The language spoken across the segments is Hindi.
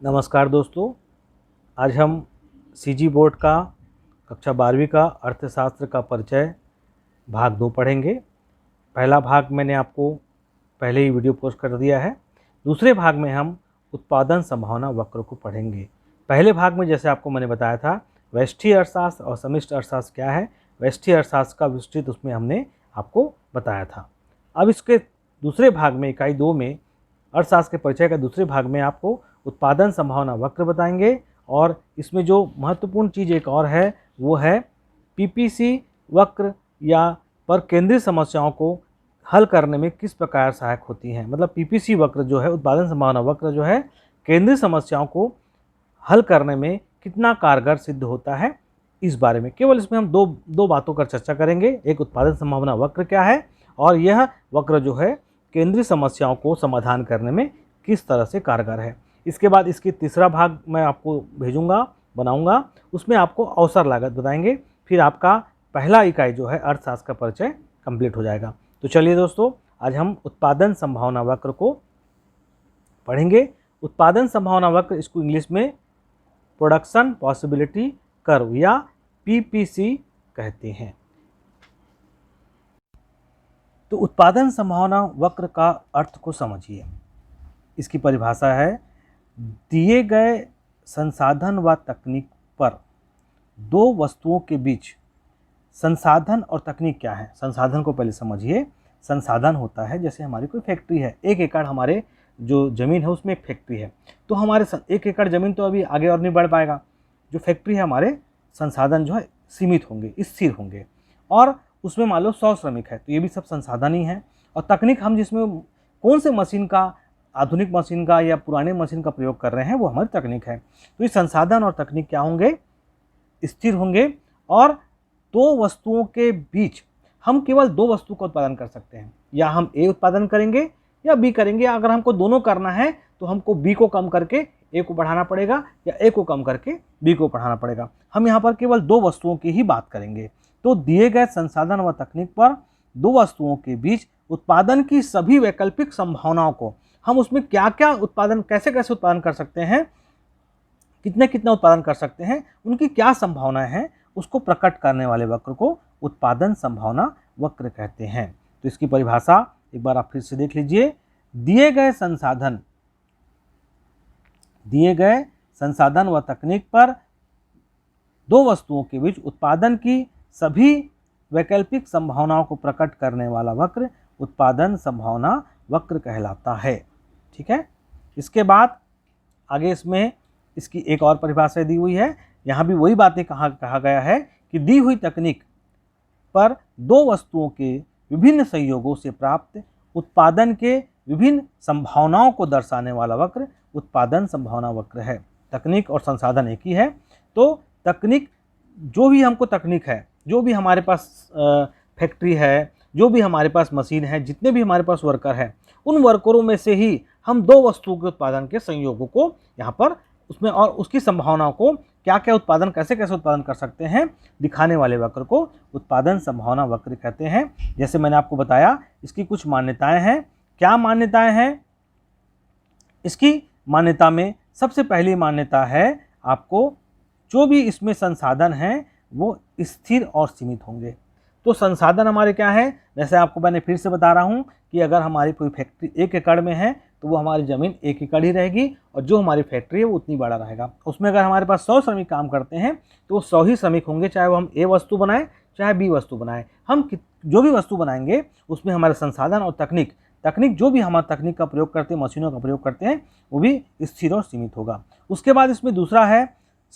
नमस्कार दोस्तों, आज हम सीजी बोर्ड का कक्षा 12वीं का अर्थशास्त्र का परिचय भाग 2 पढ़ेंगे। पहला भाग मैंने आपको पहले ही वीडियो पोस्ट कर दिया है। दूसरे भाग में हम उत्पादन संभावना वक्र को पढ़ेंगे। पहले भाग में जैसे आपको मैंने बताया था व्यष्टि अर्थशास्त्र और समष्टि अर्थशास्त्र क्या है, व्यष्टि अर्थशास्त्र का विस्तृत उसमें हमने आपको बताया था। अब इसके दूसरे भाग में इकाई 2 में अर्थशास्त्र के परिचय का दूसरे भाग में आपको उत्पादन संभावना वक्र बताएंगे और इसमें जो महत्वपूर्ण चीज़ एक और है वो है पीपीसी वक्र या पर केंद्रित समस्याओं को हल करने में किस प्रकार सहायक होती हैं। मतलब पीपीसी वक्र जो है, उत्पादन संभावना वक्र जो है, केंद्रित समस्याओं को हल करने में कितना कारगर सिद्ध होता है, इस बारे में केवल इसमें हम दो बातों पर चर्चा करेंगे। एक उत्पादन संभावना वक्र क्या है और यह वक्र जो है केंद्रीय समस्याओं को समाधान करने में किस तरह से कारगर है। इसके बाद इसकी तीसरा भाग मैं आपको बनाऊंगा, उसमें आपको अवसर लागत बताएंगे। फिर आपका पहला इकाई जो है अर्थशास्त्र का परिचय कंप्लीट हो जाएगा। तो चलिए दोस्तों, आज हम उत्पादन संभावना वक्र को पढ़ेंगे। उत्पादन संभावना वक्र, इसको इंग्लिश में प्रोडक्शन पॉसिबिलिटी कर्व या पीपीसी कहते हैं। तो उत्पादन संभावना वक्र का अर्थ को समझिए। इसकी परिभाषा है, दिए गए संसाधन व तकनीक पर दो वस्तुओं के बीच। संसाधन और तकनीक क्या है? संसाधन को पहले समझिए। संसाधन होता है जैसे हमारी कोई फैक्ट्री है, 1 एकड़ हमारे जो ज़मीन है उसमें एक फैक्ट्री है, तो हमारे 1 एकड़ ज़मीन तो अभी आगे और नहीं बढ़ पाएगा। जो फैक्ट्री है हमारे संसाधन जो है सीमित होंगे, स्थिर होंगे, और उसमें मान लो 100 श्रमिक है, तो ये भी सब संसाधन ही है। और तकनीक हम जिसमें कौन से मशीन का, आधुनिक मशीन का या पुराने मशीन का प्रयोग कर रहे हैं, वो हमारी तकनीक है। तो ये संसाधन और तकनीक क्या होंगे? स्थिर होंगे। और दो वस्तुओं के बीच हम केवल 2 वस्तु का उत्पादन कर सकते हैं, या हम ए उत्पादन करेंगे या बी करेंगे। अगर हमको दोनों करना है तो हमको बी को कम करके ए को बढ़ाना पड़ेगा या ए को कम करके बी को बढ़ाना पड़ेगा। हम यहाँ पर केवल 2 वस्तुओं की ही बात करेंगे। तो दिए गए संसाधन व तकनीक पर 2 वस्तुओं के बीच उत्पादन की सभी वैकल्पिक संभावनाओं को, हम उसमें क्या क्या उत्पादन, कैसे कैसे उत्पादन कर सकते हैं, कितना उत्पादन कर सकते हैं, उनकी क्या संभावनाएं हैं, उसको प्रकट करने वाले वक्र को उत्पादन संभावना वक्र कहते हैं। तो इसकी परिभाषा एक बार आप फिर से देख लीजिए। दिए गए संसाधन व तकनीक पर 2 वस्तुओं के बीच उत्पादन की सभी वैकल्पिक संभावनाओं को प्रकट करने वाला वक्र उत्पादन संभावना वक्र कहलाता है। ठीक है। इसके बाद आगे इसमें इसकी एक और परिभाषा दी हुई है। यहाँ भी वही बातें कहा गया है कि दी हुई तकनीक पर 2 वस्तुओं के विभिन्न संयोगों से प्राप्त उत्पादन के विभिन्न संभावनाओं को दर्शाने वाला वक्र उत्पादन संभावना वक्र है। तकनीक और संसाधन एक ही है। तो तकनीक, जो भी हमको तकनीक है, जो भी हमारे पास फैक्ट्री है, जो भी हमारे पास मशीन है, जितने भी हमारे पास वर्कर हैं, उन वर्करों में से ही हम 2 वस्तुओं के उत्पादन के संयोगों को यहाँ पर उसमें और उसकी संभावनाओं को क्या क्या उत्पादन, कैसे कैसे उत्पादन कर सकते हैं, दिखाने वाले वक्र को उत्पादन संभावना वक्र कहते हैं। जैसे मैंने आपको बताया, इसकी कुछ मान्यताएं हैं। क्या मान्यताएं हैं? इसकी मान्यता में सबसे पहली मान्यता है आपको, जो भी इसमें संसाधन हैं वो स्थिर और सीमित होंगे। तो संसाधन हमारे क्या है? जैसे आपको मैंने फिर से बता रहा हूँ कि अगर हमारी कोई फैक्ट्री 1 एकड़ में है तो वो हमारी ज़मीन 1 एकड़ ही रहेगी, और जो हमारी फैक्ट्री है वो उतनी बड़ा रहेगा। उसमें अगर हमारे पास 100 श्रमिक काम करते हैं तो वो 100 ही श्रमिक होंगे, चाहे वो हम ए वस्तु बनाएं चाहे बी वस्तु बनाएं। हम जो भी वस्तु बनाएंगे उसमें हमारे संसाधन और तकनीक जो भी हमारा तकनीक का प्रयोग करते हैं, मशीनों का प्रयोग करते हैं, वो भी स्थिर और सीमित होगा। उसके बाद इसमें दूसरा है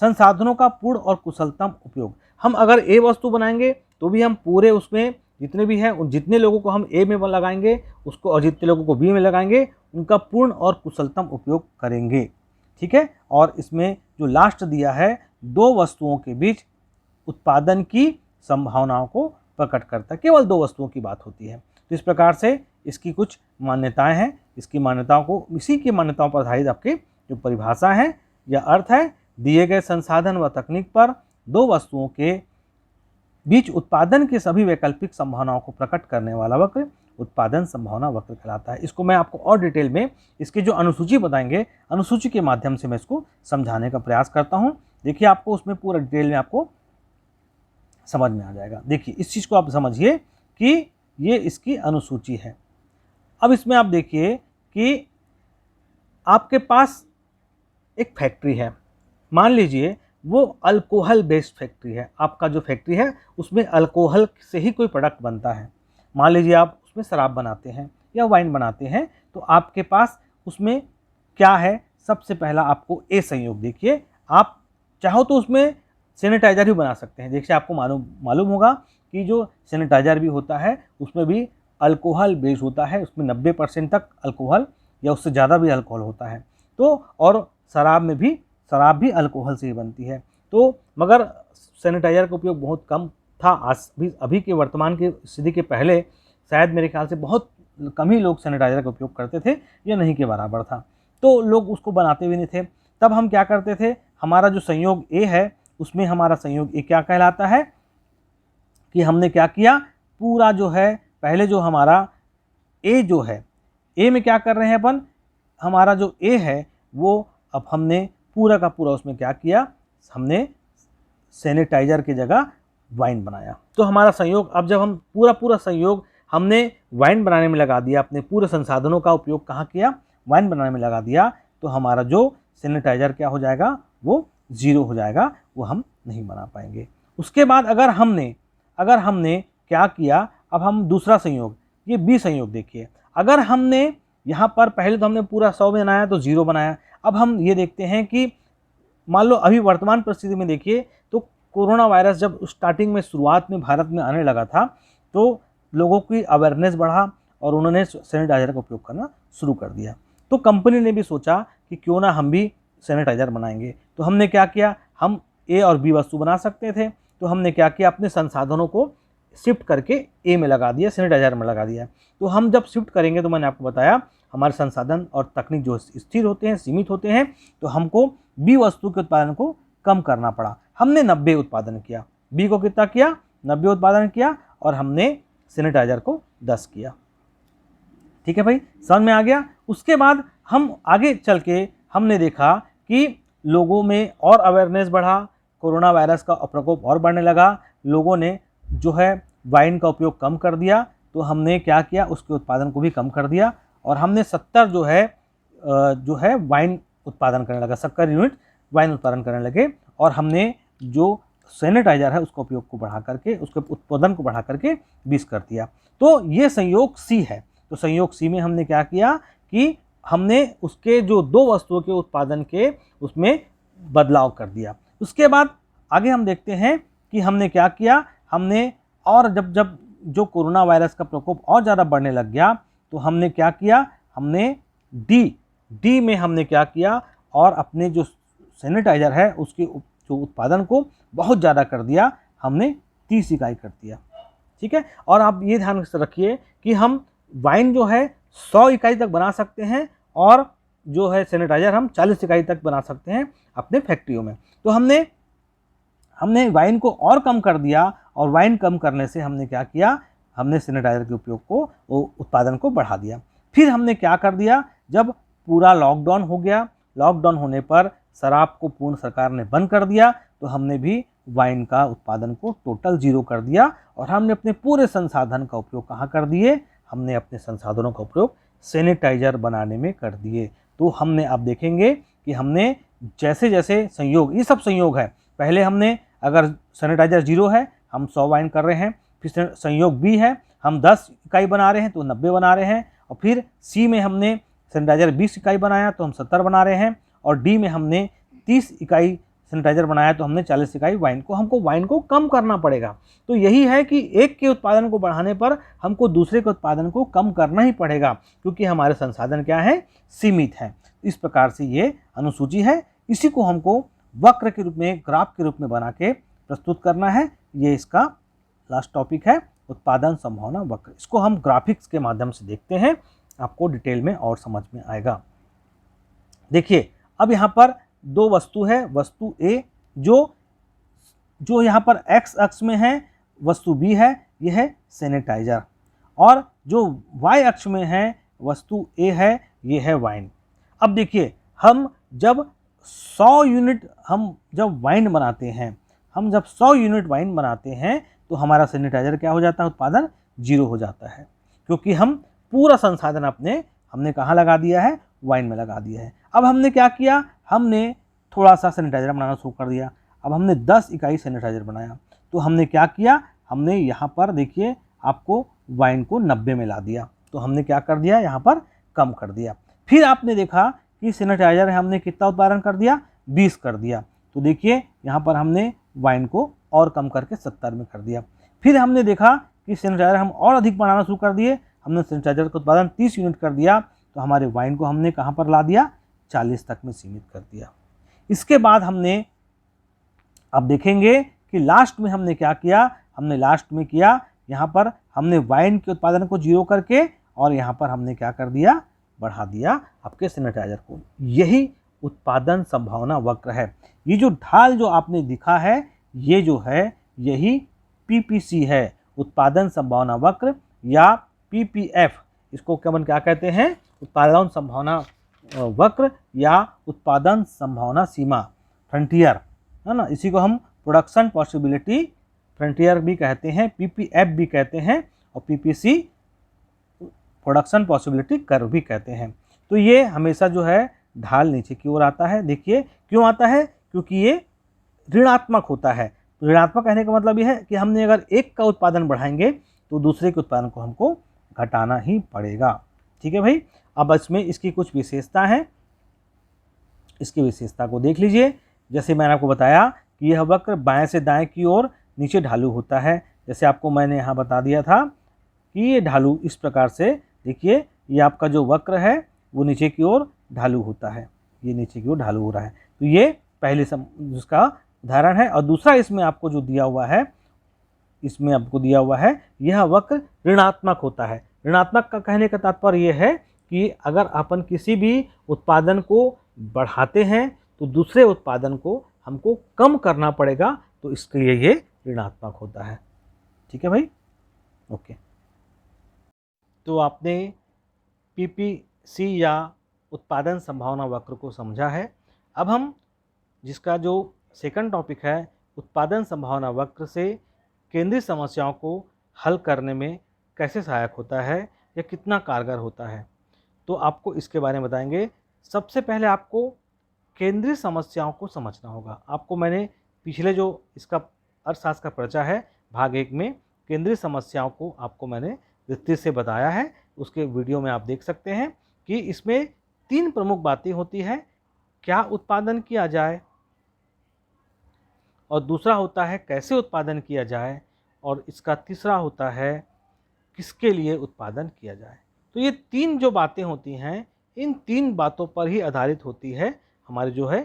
संसाधनों का पूर्ण और कुशलतम उपयोग। हम अगर ए वस्तु बनाएंगे तो भी हम पूरे उसमें जितने भी हैं, उन जितने लोगों को हम ए में लगाएंगे उसको, और जितने लोगों को बी में लगाएंगे उनका पूर्ण और कुशलतम उपयोग करेंगे। ठीक है। और इसमें जो लास्ट दिया है, 2 वस्तुओं के बीच उत्पादन की संभावनाओं को प्रकट करता है। केवल 2 वस्तुओं की बात होती है। तो इस प्रकार से इसकी कुछ मान्यताएं हैं। इसकी मान्यताओं को, इसी की मान्यताओं पर आधारित आपकी जो परिभाषा है या अर्थ है, दिए गए संसाधन व तकनीक पर 2 वस्तुओं के बीच उत्पादन के सभी वैकल्पिक संभावनाओं को प्रकट करने वाला वक्र उत्पादन संभावना वक्र कहलाता है। इसको मैं आपको और डिटेल में इसकी जो अनुसूची बताएंगे, अनुसूची के माध्यम से मैं इसको समझाने का प्रयास करता हूँ। देखिए आपको उसमें पूरा डिटेल में आपको समझ में आ जाएगा। देखिए इस चीज़ को आप समझिए कि ये इसकी अनुसूची है। अब इसमें आप देखिए कि आपके पास एक फैक्ट्री है, मान लीजिए वो अल्कोहल बेस्ड फैक्ट्री है। आपका जो फैक्ट्री है उसमें अल्कोहल से ही कोई प्रोडक्ट बनता है। मान लीजिए आप उसमें शराब बनाते हैं या वाइन बनाते हैं, तो आपके पास उसमें क्या है, सबसे पहला आपको ए संयोग। देखिए आप चाहो तो उसमें सैनिटाइज़र भी बना सकते हैं। देखिए आपको मालूम होगा कि जो सैनिटाइज़र भी होता है उसमें भी अल्कोहल बेस्ड होता है, उसमें 90% तक अल्कोहल या उससे ज़्यादा भी अल्कोहल होता है। तो और शराब में भी, शराब भी अल्कोहल से ही बनती है। तो मगर सैनिटाइज़र का उपयोग बहुत कम था। आज अभी के वर्तमान की स्थिति के पहले शायद मेरे ख्याल से बहुत कम ही लोग सैनिटाइज़र का उपयोग करते थे, या नहीं के बराबर था, तो लोग उसको बनाते भी नहीं थे। तब हम क्या करते थे, हमारा जो संयोग ए है उसमें हमारा संयोग ए क्या कहलाता है कि हमने क्या किया, पूरा जो है पहले जो हमारा ए जो है, ए में क्या कर रहे हैं अपन, हमारा जो ए है वो अब हमने पूरा का पूरा उसमें क्या किया, हमने सैनिटाइज़र की जगह वाइन बनाया। तो हमारा संयोग, अब जब हम पूरा संयोग हमने वाइन बनाने में लगा दिया, अपने पूरे संसाधनों का उपयोग कहाँ किया, वाइन बनाने में लगा दिया, तो हमारा जो सैनिटाइज़र क्या हो जाएगा, वो ज़ीरो हो जाएगा, वो हम नहीं बना पाएंगे। उसके बाद अगर हमने क्या किया, अब हम दूसरा संयोग, ये बी संयोग देखिए, अगर हमने यहाँ पर पहले तो हमने पूरा 100 बनाया तो 0 बनाया। अब हम ये देखते हैं कि मान लो अभी वर्तमान परिस्थिति में देखिए तो कोरोना वायरस जब स्टार्टिंग में शुरुआत में भारत में आने लगा था, तो लोगों की अवेयरनेस बढ़ा और उन्होंने सैनिटाइज़र का उपयोग करना शुरू कर दिया। तो कंपनी ने भी सोचा कि क्यों ना हम भी सैनिटाइज़र बनाएंगे। तो हमने क्या किया, हम ए और बी वस्तु बना सकते थे, तो हमने क्या किया, अपने संसाधनों को शिफ्ट करके ए में लगा दिया, सैनिटाइज़र में लगा दिया। तो हम जब शिफ्ट करेंगे, तो मैंने आपको बताया हमारे संसाधन और तकनीक जो स्थिर होते हैं, सीमित होते हैं, तो हमको बी वस्तु के उत्पादन को कम करना पड़ा। हमने 90 उत्पादन किया, बी को कितना किया, 90 उत्पादन किया, और हमने सैनिटाइज़र को 10 किया। ठीक है भाई, समझ में आ गया। उसके बाद हम आगे चल के हमने देखा कि लोगों में और अवेयरनेस बढ़ा, कोरोना वायरस का प्रकोप और बढ़ने लगा, लोगों ने जो है वाइन का उपयोग कम कर दिया, तो हमने क्या किया, उसके उत्पादन को भी कम कर दिया, और हमने 70 जो है वाइन उत्पादन करने लगा, 70 यूनिट वाइन उत्पादन करने लगे, और हमने जो सैनिटाइज़र है उसका उपयोग को बढ़ा करके, उसके उत्पादन को बढ़ा करके 20 कर दिया। तो ये संयोग सी है। तो संयोग सी में हमने क्या किया कि हमने उसके जो दो वस्तुओं के उत्पादन के उसमें बदलाव कर दिया। उसके बाद आगे हम देखते हैं कि हमने क्या किया, हमने और जब जो कोरोना वायरस का प्रकोप और ज़्यादा बढ़ने लग गया, तो हमने क्या किया, हमने डी में हमने क्या किया, और अपने जो सैनिटाइज़र है उसके जो उत्पादन को बहुत ज़्यादा कर दिया, हमने 30 इकाई कर दिया। ठीक है, और आप ये ध्यान रखिए कि हम वाइन जो है 100 इकाई तक बना सकते हैं, और जो है सैनिटाइज़र हम 40 इकाई तक बना सकते हैं अपने फैक्ट्रियों में। तो हमने वाइन को और कम कर दिया, और वाइन कम करने से हमने क्या किया, हमने सैनिटाइज़र के उपयोग को, उत्पादन को बढ़ा दिया। फिर हमने क्या कर दिया, जब पूरा लॉकडाउन हो गया, लॉकडाउन होने पर शराब को पूर्ण सरकार ने बंद कर दिया, तो हमने भी वाइन का उत्पादन को टोटल 0 कर दिया, और हमने अपने पूरे संसाधन का उपयोग कहाँ कर दिए, हमने अपने संसाधनों का उपयोग सैनिटाइज़र बनाने में कर दिए। तो हमने आप देखेंगे कि हमने जैसे जैसे संयोग, ये सब संयोग है, पहले हमने अगर सैनिटाइज़र 0 है हम 100 वाइन कर रहे हैं, फिर संयोग बी है हम 10 इकाई बना रहे हैं तो 90 बना रहे हैं, और फिर सी में हमने सैनिटाइज़र 20 इकाई बनाया तो हम 70 बना रहे हैं, और डी में हमने 30 इकाई सैनिटाइज़र बनाया तो हमने 40 इकाई हमको वाइन को कम करना पड़ेगा। तो यही है कि एक के उत्पादन को बढ़ाने पर हमको दूसरे के उत्पादन को कम करना ही पड़ेगा, क्योंकि हमारे संसाधन क्या है, सीमित हैं। इस प्रकार से ये अनुसूची है, इसी को हमको वक्र के रूप में, ग्राफ के रूप में बना के प्रस्तुत करना है। ये इसका लास्ट टॉपिक है, उत्पादन संभावना वक्र। इसको हम ग्राफिक्स के माध्यम से देखते हैं, आपको डिटेल में और समझ में आएगा। देखिए अब यहाँ पर दो वस्तु है, वस्तु ए जो यहाँ पर x अक्ष में है, वस्तु बी है, यह है सैनिटाइज़र, और जो y अक्ष में है वस्तु A है, ये है वाइन। अब देखिए हम जब 100 यूनिट वाइन बनाते हैं, हम जब 100 यूनिट वाइन बनाते हैं तो हमारा सैनिटाइजर क्या हो जाता है, उत्पादन 0 हो जाता है, क्योंकि हम पूरा संसाधन हमने कहाँ लगा दिया है, वाइन में लगा दिया है। अब हमने क्या किया, हमने थोड़ा सा सैनिटाइजर बनाना शुरू कर दिया। अब हमने 10 इकाई सैनिटाइजर बनाया, तो हमने क्या किया, हमने यहाँ पर देखिए आपको वाइन को 90 में ला दिया, तो हमने क्या कर दिया, यहाँ पर कम कर दिया। फिर आपने देखा कि सैनिटाइजर हमने कितना उत्पादन कर दिया, 20 कर दिया, तो देखिए यहाँ पर हमने वाइन को और कम करके 70 में कर दिया। फिर हमने देखा कि सैनिटाइजर हम और अधिक बनाना शुरू कर दिए, हमने सैनिटाइजर का उत्पादन 30 यूनिट कर दिया, तो हमारे वाइन को हमने कहाँ पर ला दिया, 40 तक में सीमित कर दिया। इसके बाद हमने अब देखेंगे कि लास्ट में हमने क्या किया, हमने लास्ट में किया यहाँ पर हमने वाइन के उत्पादन को 0 करके और यहाँ पर हमने क्या कर दिया, बढ़ा दिया आपके सैनिटाइजर को। यही उत्पादन संभावना वक्र है। ये जो ढाल जो आपने दिखा है, ये जो है यही पीपीसी है, उत्पादन संभावना वक्र या पीपीएफ। इसको क्या कहते हैं, उत्पादन संभावना वक्र या उत्पादन संभावना सीमा, फ्रंटियर, है ना। इसी को हम प्रोडक्शन पॉसिबिलिटी फ्रंटियर भी कहते हैं, पीपीएफ भी कहते हैं, और पीपीसी प्रोडक्शन पॉसिबिलिटी कर्व भी कहते हैं। तो ये हमेशा जो है ढाल नीचे की ओर आता है। देखिए क्यों आता है, क्योंकि ये ऋणात्मक होता है। तो ऋणात्मक कहने का मतलब ये है कि हमने अगर एक का उत्पादन बढ़ाएंगे तो दूसरे के उत्पादन को हमको घटाना ही पड़ेगा। ठीक है भाई। अब इसमें इसकी कुछ विशेषता है, इसकी विशेषता को देख लीजिए। जैसे मैंने आपको बताया कि यह वक्र बाएं से दाएं की ओर नीचे ढालू होता है। जैसे आपको मैंने यहाँ बता दिया था कि ये ढालू इस प्रकार से, देखिए ये आपका जो वक्र है वो नीचे की ओर ढालू होता है, ये नीचे की ओर ढालू हो रहा है। तो ये पहले जिसका उदाहरण है। और दूसरा इसमें आपको जो दिया हुआ है, इसमें आपको दिया हुआ है यह वक्र ऋणात्मक होता है। ऋणात्मक का कहने का तात्पर्य यह है कि अगर अपन किसी भी उत्पादन को बढ़ाते हैं तो दूसरे उत्पादन को हमको कम करना पड़ेगा, तो इसके लिए ये ऋणात्मक होता है। ठीक है भाई, ओके। तो आपने पीपीसी या उत्पादन संभावना वक्र को समझा है। अब हम जिसका जो सेकंड टॉपिक है, उत्पादन संभावना वक्र से केंद्रीय समस्याओं को हल करने में कैसे सहायक होता है या कितना कारगर होता है, तो आपको इसके बारे में बताएंगे। सबसे पहले आपको केंद्रीय समस्याओं को समझना होगा। आपको मैंने पिछले जो इसका अर्थशास्त्र का परिचय है भाग 1 में केंद्रीय समस्याओं को आपको मैंने विस्तृत से बताया है, उसके वीडियो में आप देख सकते हैं कि इसमें 3 प्रमुख बातें होती हैं। क्या उत्पादन किया जाए, और दूसरा होता है कैसे उत्पादन किया जाए, और इसका तीसरा होता है किसके लिए उत्पादन किया जाए। तो ये 3 जो बातें होती हैं, इन 3 बातों पर ही आधारित होती है हमारी जो है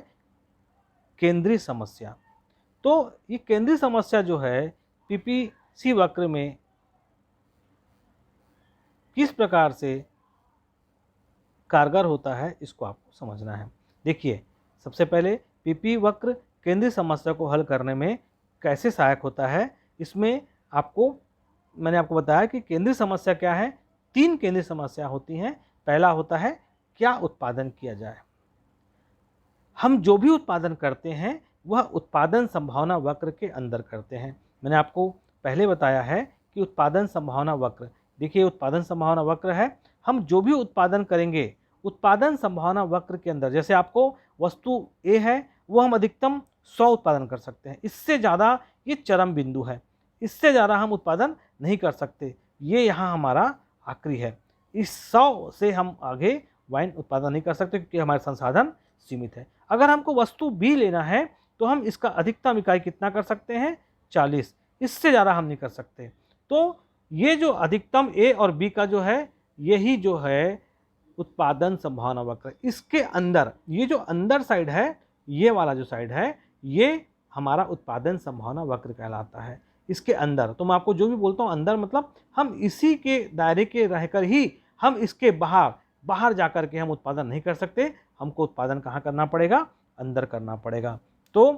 केंद्रीय समस्या। तो ये केंद्रीय समस्या जो है पीपीसी वक्र में किस प्रकार से कारगर होता है, इसको आपको समझना है। देखिए सबसे पहले पीपी वक्र केंद्रीय समस्या को हल करने में कैसे सहायक होता है। इसमें मैंने आपको बताया कि केंद्रीय समस्या क्या है, 3 केंद्रीय समस्या होती हैं। पहला होता है क्या उत्पादन किया जाए। हम जो भी उत्पादन करते हैं वह उत्पादन संभावना वक्र के अंदर करते हैं। मैंने आपको पहले बताया है कि उत्पादन संभावना वक्र, देखिए उत्पादन संभावना वक्र है, हम जो भी उत्पादन करेंगे उत्पादन संभावना वक्र के अंदर, जैसे आपको वस्तु ए है वो हम अधिकतम 100 उत्पादन कर सकते हैं, इससे ज़्यादा ये चरम बिंदु है, इससे ज़्यादा हम उत्पादन नहीं कर सकते, ये यहाँ हमारा आखिरी है। इस 100 से हम आगे वाइन उत्पादन नहीं कर सकते क्योंकि हमारे संसाधन सीमित है। अगर हमको वस्तु बी लेना है तो हम इसका अधिकतम इकाई कितना कर सकते हैं, 40, इससे ज़्यादा हम नहीं कर सकते। तो ये जो अधिकतम ए और बी का जो है, यही जो है उत्पादन संभावना वक्र। इसके अंदर ये जो अंदर साइड है, ये वाला जो साइड है, ये हमारा उत्पादन संभावना वक्र कहलाता है। इसके अंदर, तो मैं आपको जो भी बोलता हूँ अंदर मतलब हम इसी के दायरे के रहकर ही हम इसके बाहर जाकर के हम उत्पादन नहीं कर सकते, हमको उत्पादन कहाँ करना पड़ेगा, अंदर करना पड़ेगा। तो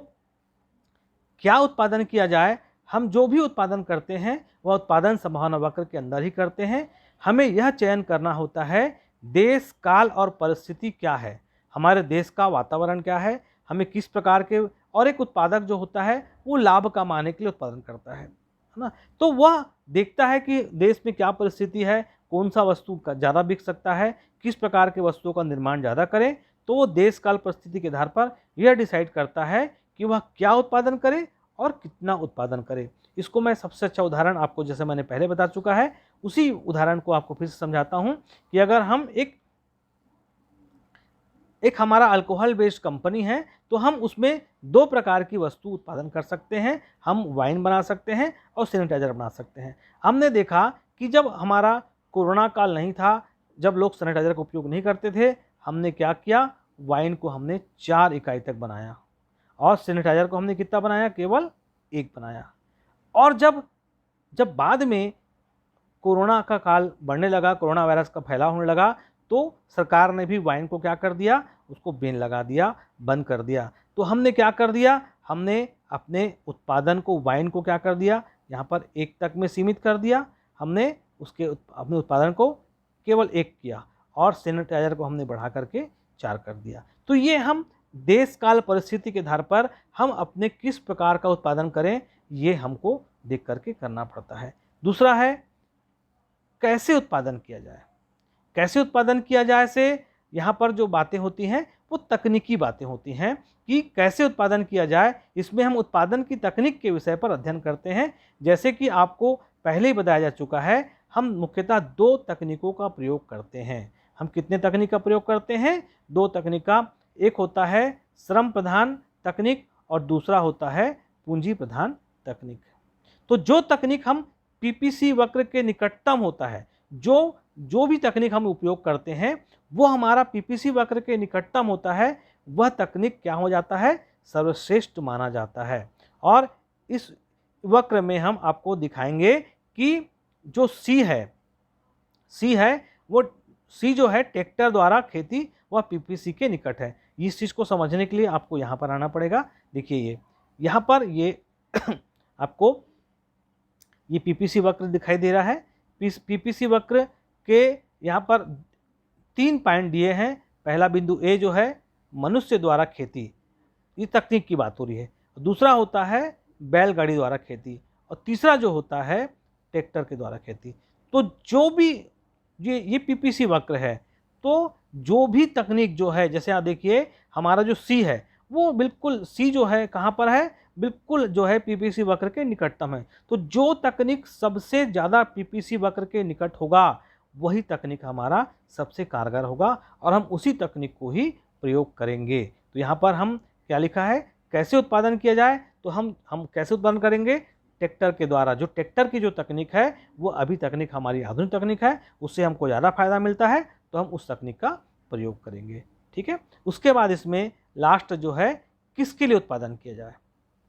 क्या उत्पादन किया जाए, हम जो भी उत्पादन करते हैं वह उत्पादन संभावना वक्र के अंदर ही करते हैं। हमें यह चयन करना होता है देश, काल और परिस्थिति क्या है, हमारे देश का वातावरण क्या है, हमें किस प्रकार के, और एक उत्पादक जो होता है वो लाभ कमाने के लिए उत्पादन करता है ना। तो वह देखता है कि देश में क्या परिस्थिति है, कौन सा वस्तु ज़्यादा बिक सकता है, किस प्रकार के वस्तुओं का निर्माण ज़्यादा करें, तो वो देश काल परिस्थिति के आधार पर यह डिसाइड करता है कि वह क्या उत्पादन करे और कितना उत्पादन करे। इसको मैं सबसे अच्छा उदाहरण आपको, जैसे मैंने पहले बता चुका है, उसी उदाहरण को आपको फिर से समझाता हूं कि अगर हम एक हमारा अल्कोहल बेस्ड कंपनी है तो हम उसमें दो प्रकार की वस्तु उत्पादन कर सकते हैं। हम वाइन बना सकते हैं और सैनिटाइजर बना सकते हैं। हमने देखा कि जब हमारा कोरोना काल नहीं था, जब लोग सैनिटाइजर का उपयोग नहीं करते थे, हमने क्या किया, वाइन को हमने 4 इकाई तक बनाया और सैनिटाइजर को हमने कितना बनाया, केवल 1 बनाया। और जब बाद में कोरोना का काल बढ़ने लगा, कोरोना वायरस का फैलाव होने लगा, तो सरकार ने भी वाइन को क्या कर दिया, उसको बैन लगा दिया, बंद कर दिया। तो हमने क्या कर दिया, हमने अपने उत्पादन को, वाइन को क्या कर दिया, यहाँ पर 1 तक में सीमित कर दिया। हमने अपने उत्पादन को केवल 1 किया और सैनिटाइजर को हमने बढ़ा करके 4 कर दिया। तो ये हम देश काल परिस्थिति के आधार पर हम अपने किस प्रकार का उत्पादन करें, ये हमको देख करके करना पड़ता है। दूसरा है कैसे उत्पादन किया जाए। कैसे उत्पादन किया जाए से यहाँ पर जो बातें होती हैं वो तकनीकी बातें होती हैं कि कैसे उत्पादन किया जाए। इसमें हम उत्पादन की तकनीक के विषय पर अध्ययन करते हैं। जैसे कि आपको पहले ही बताया जा चुका है, हम मुख्यतः 2 तकनीकों का प्रयोग करते हैं। हम कितने तकनीक का प्रयोग करते हैं, 2 तकनीक का। एक होता है श्रम प्रधान तकनीक और दूसरा होता है पूंजी प्रधान तकनीक। तो जो तकनीक हम पीपीसी वक्र के निकटतम होता है, जो भी तकनीक हम उपयोग करते हैं वो हमारा पीपीसी वक्र के निकटतम होता है, वह तकनीक क्या हो जाता है, सर्वश्रेष्ठ माना जाता है। और इस वक्र में हम आपको दिखाएंगे कि जो सी है वो सी जो है ट्रैक्टर द्वारा खेती, वह पीपीसी के निकट है। इस चीज़ को समझने के लिए आपको यहाँ पर आना पड़ेगा। देखिए यहाँ पर ये आपको ये पीपीसी वक्र दिखाई दे रहा है। पीपीसी वक्र के यहाँ पर 3 पॉइंट दिए हैं। पहला बिंदु ए जो है मनुष्य द्वारा खेती, ये तकनीक की बात हो रही है। दूसरा होता है बैलगाड़ी द्वारा खेती और तीसरा जो होता है ट्रैक्टर के द्वारा खेती। तो जो भी ये पीपीसी वक्र है, तो जो भी तकनीक जो है, जैसे आप देखिए हमारा जो सी है वो बिल्कुल, सी जो है कहाँ पर है, बिल्कुल जो है पीपीसी वक्र के निकटतम है। तो जो तकनीक सबसे ज़्यादा पीपीसी वक्र के निकट होगा वही तकनीक हमारा सबसे कारगर होगा और हम उसी तकनीक को ही प्रयोग करेंगे। तो यहाँ पर हम क्या लिखा है, कैसे उत्पादन किया जाए, तो हम कैसे उत्पादन करेंगे, ट्रैक्टर के द्वारा। जो ट्रैक्टर की जो तकनीक है वो अभी तकनीक हमारी आधुनिक तकनीक है, उससे हमको ज़्यादा फायदा मिलता है, तो हम उस तकनीक का प्रयोग करेंगे। ठीक है। उसके बाद इसमें लास्ट जो है किसके लिए उत्पादन किया जाए।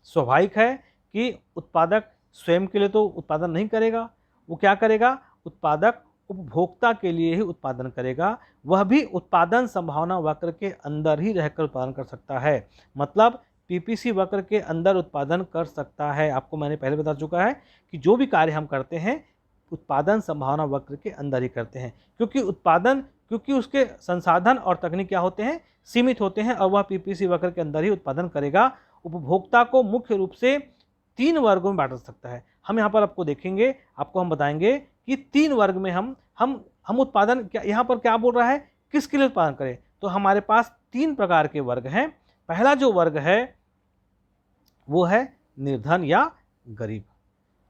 स्वाभाविक है कि उत्पादक स्वयं के लिए तो उत्पादन नहीं करेगा, वो क्या करेगा, उत्पादक उपभोक्ता के लिए ही उत्पादन करेगा। वह भी उत्पादन संभावना वक्र के अंदर ही रहकर उत्पादन कर सकता है। मतलब पीपीसी वक्र के अंदर उत्पादन कर सकता है। आपको मैंने पहले बता चुका है कि जो भी कार्य हम करते हैं उत्पादन संभावना वक्र के अंदर ही करते हैं, क्योंकि उसके संसाधन और तकनीक क्या होते हैं, सीमित होते हैं, और वह पीपीसी वक्र के अंदर ही उत्पादन करेगा। उपभोक्ता को मुख्य रूप से 3 वर्गों में बांट सकता है। हम यहाँ पर आपको देखेंगे, आपको हम बताएंगे कि 3 वर्ग में हम उत्पादन, क्या यहाँ पर क्या बोल रहा है, किसके लिए उत्पादन करें। तो हमारे पास 3 प्रकार के वर्ग हैं। पहला जो वर्ग है वो है निर्धन या गरीब,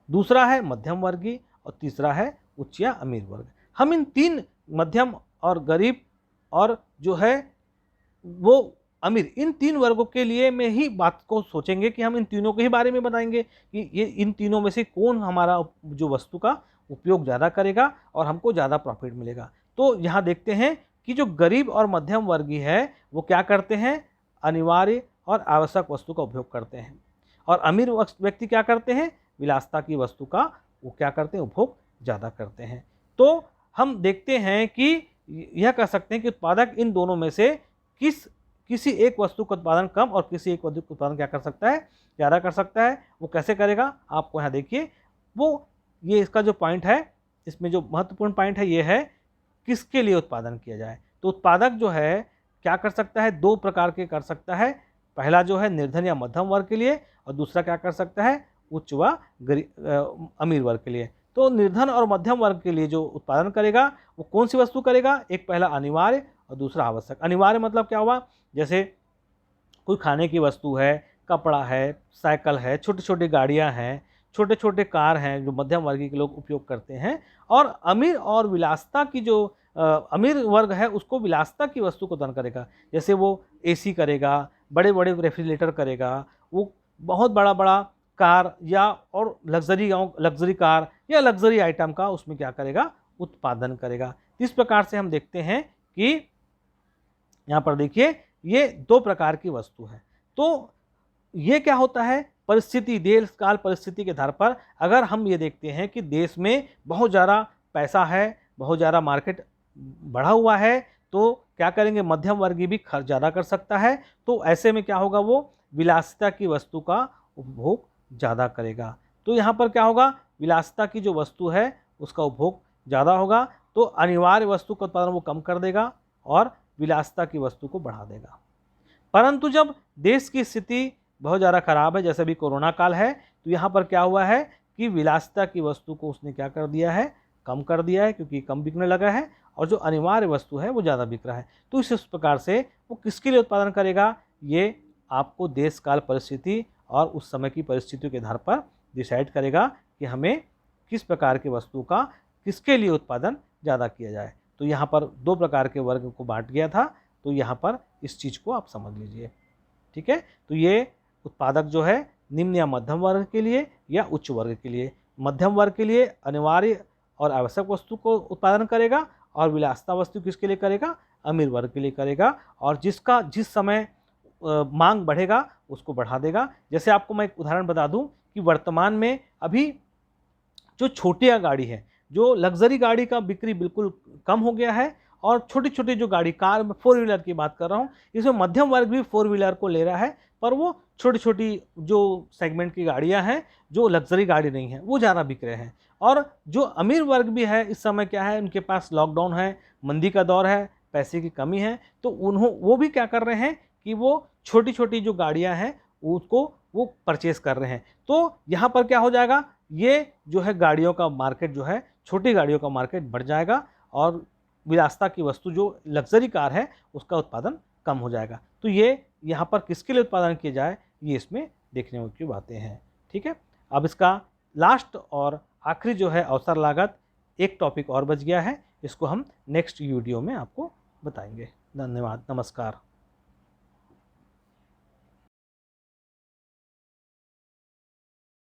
दूसरा है मध्यम वर्गीय और तीसरा है उच्च या अमीर वर्ग। हम इन 3 मध्यम और गरीब और जो है वो अमीर, इन 3 वर्गों के लिए में ही बात को सोचेंगे कि हम इन तीनों के ही बारे में बताएंगे कि ये इन तीनों में से कौन हमारा जो वस्तु का उपयोग ज़्यादा करेगा और हमको ज़्यादा प्रॉफिट मिलेगा। तो यहाँ देखते हैं कि जो गरीब और मध्यम वर्गीय है वो क्या करते हैं, अनिवार्य और आवश्यक वस्तु का उपयोग करते हैं, और अमीर व्यक्ति क्या करते हैं, विलासिता की वस्तु का वो क्या करते हैं, उपभोग ज़्यादा करते हैं। तो हम देखते हैं कि यह कह सकते हैं कि उत्पादक इन दोनों में से किसी एक वस्तु का उत्पादन कम और किसी एक वस्तु का उत्पादन क्या कर सकता है, ज़्यादा कर सकता है। वो कैसे करेगा, आपको यहाँ देखिए, वो ये इसका जो पॉइंट है, इसमें जो महत्वपूर्ण पॉइंट है ये है किसके लिए उत्पादन किया जाए। तो उत्पादक जो है क्या कर सकता है, दो प्रकार के कर सकता है। पहला जो है निर्धन या मध्यम वर्ग के लिए, और दूसरा क्या कर सकता है, उच्च व अमीर वर्ग के लिए। तो निर्धन और मध्यम वर्ग के लिए जो उत्पादन करेगा वो कौन सी वस्तु करेगा, एक पहला अनिवार्य और दूसरा आवश्यक। अनिवार्य मतलब क्या हुआ, जैसे कोई खाने की वस्तु है, कपड़ा है, साइकिल है, छोटी छोटी गाड़ियां हैं, छोटे छोटे कार हैं जो मध्यम वर्गीय के लोग उपयोग करते हैं। और अमीर और विलासिता की जो अमीर वर्ग है उसको विलासिता की वस्तु को दान करेगा, जैसे वो एसी करेगा, बड़े बड़े रेफ्रिजरेटर करेगा, वो बहुत बड़ा बड़ा कार या और लग्जरी कार या लग्जरी आइटम का उसमें क्या करेगा, उत्पादन करेगा। इस प्रकार से हम देखते हैं कि यहाँ पर देखिए ये दो प्रकार की वस्तु है। तो ये क्या होता है, परिस्थिति, देश काल परिस्थिति के आधार पर अगर हम ये देखते हैं कि देश में बहुत ज़्यादा पैसा है, बहुत ज़्यादा मार्केट बढ़ा हुआ है, तो क्या करेंगे, मध्यम वर्गीय भी खर्च ज़्यादा कर सकता है। तो ऐसे में क्या होगा, वो विलासिता की वस्तु का उपभोग ज़्यादा करेगा। तो यहाँ पर क्या होगा, विलासिता की जो वस्तु है उसका उपभोग ज़्यादा होगा, तो अनिवार्य वस्तु का उत्पादन वो कम कर देगा और विलासिता की वस्तु को बढ़ा देगा। परंतु जब देश की स्थिति बहुत ज़्यादा खराब है, जैसे अभी कोरोना काल है, तो यहाँ पर क्या हुआ है कि विलासिता की वस्तु को उसने क्या कर दिया है, कम कर दिया है, क्योंकि कम बिकने लगा है, और जो अनिवार्य वस्तु है वो ज़्यादा बिक रहा है। तो इस प्रकार से वो किसके लिए उत्पादन करेगा, ये आपको देश काल परिस्थिति और उस समय की परिस्थितियों के आधार पर डिसाइड करेगा कि हमें किस प्रकार की वस्तु का किसके लिए उत्पादन ज़्यादा किया जाए। तो यहाँ पर दो प्रकार के वर्ग को बांट गया था, तो यहाँ पर इस चीज़ को आप समझ लीजिए। ठीक है, तो ये उत्पादक जो है निम्न या मध्यम वर्ग के लिए या उच्च वर्ग के लिए, मध्यम वर्ग के लिए अनिवार्य और आवश्यक वस्तु को उत्पादन करेगा, और विलासिता वस्तु किसके लिए करेगा, अमीर वर्ग के लिए करेगा, और जिस समय मांग बढ़ेगा उसको बढ़ा देगा। जैसे आपको मैं एक उदाहरण बता दूं कि वर्तमान में अभी जो छोटिया गाड़ी है, जो लग्जरी गाड़ी का बिक्री बिल्कुल कम हो गया है, और छोटी छोटी जो गाड़ी, कार में 4 व्हीलर की बात कर रहा हूँ, इसमें मध्यम वर्ग भी 4 व्हीलर को ले रहा है, पर वो छोटी छोटी जो सेगमेंट की गाड़ियाँ हैं, जो लग्जरी गाड़ी नहीं है, वो ज़्यादा बिक रहे हैं। और जो अमीर वर्ग भी है, इस समय क्या है, उनके पास लॉकडाउन है, मंदी का दौर है, पैसे की कमी है, तो वो भी क्या कर रहे हैं कि वो छोटी छोटी जो गाड़ियाँ हैं उसको वो परचेस कर रहे हैं। तो यहाँ पर क्या हो जाएगा, ये जो है गाड़ियों का मार्केट जो है, छोटी गाड़ियों का मार्केट बढ़ जाएगा, और विलासिता की वस्तु जो लग्जरी कार है उसका उत्पादन कम हो जाएगा। तो ये यहाँ पर किसके लिए उत्पादन किया जाए, ये इसमें देखने की बातें हैं। ठीक है, अब इसका लास्ट और आखिरी जो है अवसर लागत, एक टॉपिक और बच गया है, इसको हम नेक्स्ट वीडियो में आपको बताएंगे। धन्यवाद, नमस्कार।